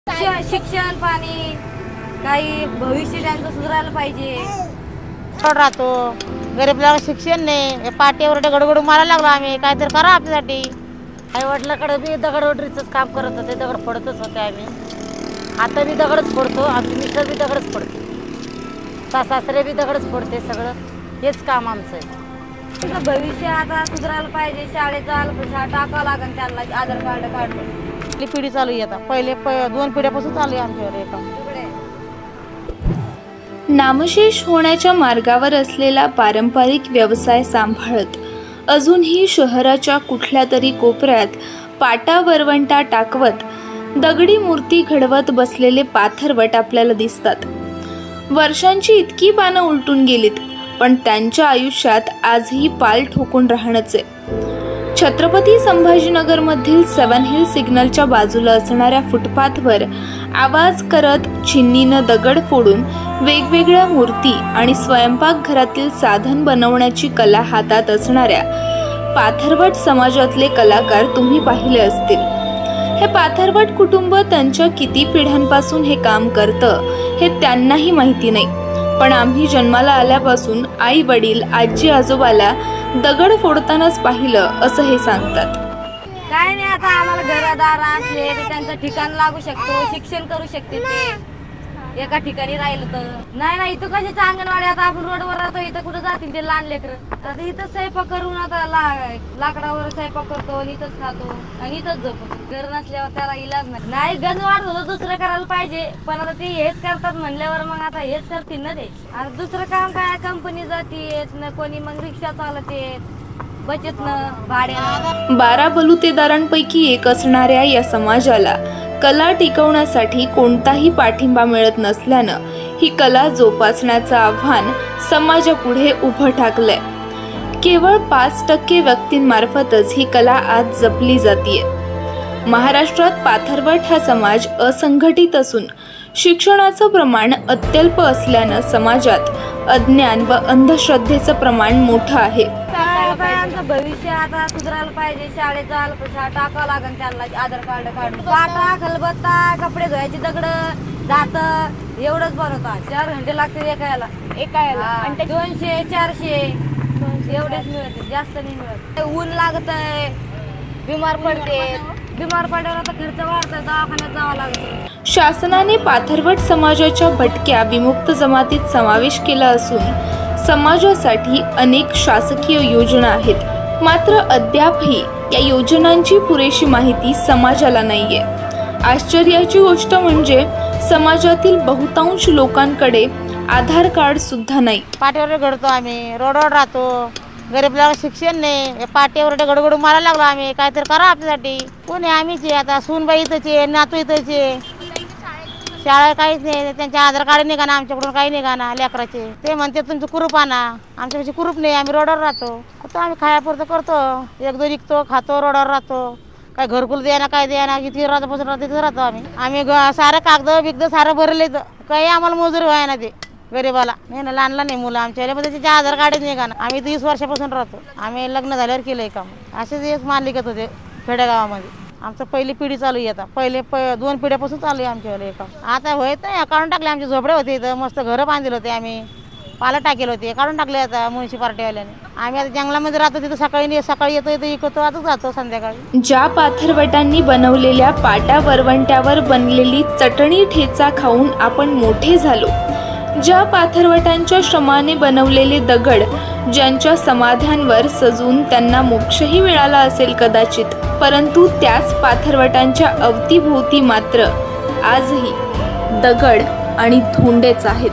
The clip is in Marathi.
शिक्षण पाणी काही भविष्य त्यांचं सुधारायला पाहिजे। राहतो गरीबला शिक्षण नाही, पाट्यावर गडगडू मारायला लागलो आम्ही, काहीतरी करा आपल्यासाठी। आई वडिलांकडे बी दगडवडरीच काम करत होते, दगड फोडतच होते आम्ही। आता बी दगडच फोडतो, आमचे मिस्टर बी दगडच फोडते, सासरे बी दगडच फोडते, सगळं हेच काम आमचं आहे। भविष्य आता सुधारायला पाहिजे, शाळेत जायला टाकावं लागेल त्यांना, आधार कार्ड काढून। पिढी चालू आहे आता, पहिले 2 पिढ्यापासून चालू आहे आमच्यावर हे काम। नामशेष होण्याच्या मार्गावर असलेला पारंपरिक व्यवसाय सांभाळत अजूनही शहराच्या कुठल्या तरी कोपऱ्यात पाटा वरवंटा टाकवत दगडी मूर्ती घडवत बसलेले पाथरवट आपल्याला दिसतात। वर्षांची इतकी पानं उलटून गेलीत, पण त्यांच्या आयुष्यात आजही पाल ठोकून राहणंच आहे। छत्रपती संभाजीनगर मधील 7 हिल सिग्नलच्या बाजूला असणाऱ्या फुटपाथवर आवाज करत छिन्नीनं दगड फोडून वेगवेगळ्या मूर्ती आणि स्वयंपाकघरातील साधन बनवण्याची कला हातात असणाऱ्या पाथरवट समाजातले कलाकार तुम्ही पाहिले असतील। हे पाथरवट कुटुंब त्यांच्या किती पिढ्यांपासून हे काम करतं हे त्यांनाही माहिती नाही, पण आम्ही जन्माला आल्यापासून आई वडील आजी आजोबाला दगड फोडतानाच पाहिलं असं हे सांगतात। काय नाही, आता आम्हाला घरदार असले तर त्यांचं ठिकाण लागू शकतो, शिक्षण करू शकते ते एका ठिकाणी राहिलं तर। नाही इथं कशाच अंगणवाडी, आता आपण रोडवर राहतो, इथं कुठं जातील ते लहान लेकर। आता इथं स्वयंपाक करून आता लाकडावर स्वयंपाक करतो आणि इथंच खातो आणि इथंच झोपतो। घर नसल्यावर त्याला इलाज नाही, गंज वाढ होतं, दुसरं करायला पाहिजे, पण आता ते हेच करतात म्हणल्यावर मग आता हेच करतील ना ते। आता दुसरं काम काय, कंपनी जातीयेत ना, कोणी मग रिक्षा चालते, बचत न भाड्यानं। 12 बलुतेदारांपैकी एक असणाऱ्या या समाजाला कला टिकवण्यासाठी कोणताही पाठिंबा मिळत नसल्यानं ही कला जोपासण्याचं आव्हान समाजापुढे उभं ठाकलंय। केवळ 5% व्यक्तींमार्फतच ही कला आज जपली जातीये। महाराष्ट्रात पाथरवट हा समाज असंघटित असून शिक्षणाचं प्रमाण अत्यल्प असल्यानं समाजात अज्ञान व अंधश्रद्धेचं प्रमाण मोठं आहे। भविष्य आता सुधारायला पाहिजे, शाळेत जायला टाकावं लागेल त्यांना, आधार कार्ड काढून। पाटा खलबत्ता, कपडे धुवायची दगड, दात एवढंच बनवतात। 4 घंटे लागते एकायला आणि 200-400 एवढेच मिळते, जास्त नाही मिळत। ऊन लागतंय, बिमार पडल्यावर तर खर्च वाढतोय, दवाखान्यात जावं लागतं। शासनाने पाथरवट समाजाच्या भटक्या विमुक्त जमातीत समावेश केला असून समाजासाठी अनेक शासकीय योजना आहेत, मात्र अद्यापही या योजनांची पुरेशी माहिती समाजाला नाहीये। आश्चर्याची गोष्ट म्हणजे समाजातील बहुतांश लोकांकडे आधार कार्ड सुद्धा नाही। पाट्यावर घडतो आम्ही, रोडवर राहतो, गरीबला शिक्षण नाही, पाट्यावर गडगडू मारायला लागलो आम्ही, काहीतरी करा आपल्यासाठी। कोणी आम्हीच आता सूनबाई इथंच आहे, नातू इथंच आहे, शाळा काहीच नाही, त्यांचे आधार कार्ड निघाना, आमच्याकडून काही निघाना लेकराचे। ते म्हणते तुमचं कुरूप आणा, आमच्यापाशी कुरूप नाही, आम्ही रोडवर राहतो। आता आम्ही खायापुरतं करतो, 1-2 विकतो, खातो, रोडवर राहतो, काय घरकुल द्या ना काय द्या ना, किती राहतो तिथं राहतो आम्ही सारं कागद बिगद सारं भरले, काही आम्हाला मजुरी व्हाय ना ते गरीबाला नाही ना, लहान नाही मुलं आमच्या, पण त्याचे आधार कार्ड निघाना। आम्ही 30 वर्षापासून राहतो, आम्ही लग्न झाल्यावर केलंय काम। असेच एक मालिकत होते खेडेगावामध्ये, आमचं पहिली पिढी चालू आहे आता, पहिले 2 पिढ्यापासून चालू आहे आमच्यावर हे काम। आता होत नाही, काढून टाकले, आमचे झोपडे होते इथं, मस्त घरं बांधले होते आम्ही, पाला टाकेले होते, काढून टाकले आता म्युनिसिपालिटीवाल्याने। आम्ही आता जंगलामध्ये राहतो, तिथं सकाळी येतो, इथं इकतो, आता जातो संध्याकाळी। ज्या पाथरवटांनी बनवलेल्या पाटा वरवंट्यावर बनलेली चटणी ठेचा खाऊन आपण मोठे झालो, ज्या पाथरवटांच्या श्रमाने बनवलेले दगड ज्यांच्या समाध्यांवर सजून त्यांना मोक्षही मिळाला असेल कदाचित, परंतु त्याच पाथरवटांच्या अवतीभोवती मात्र आजही दगड आणि धोंडेच आहेत।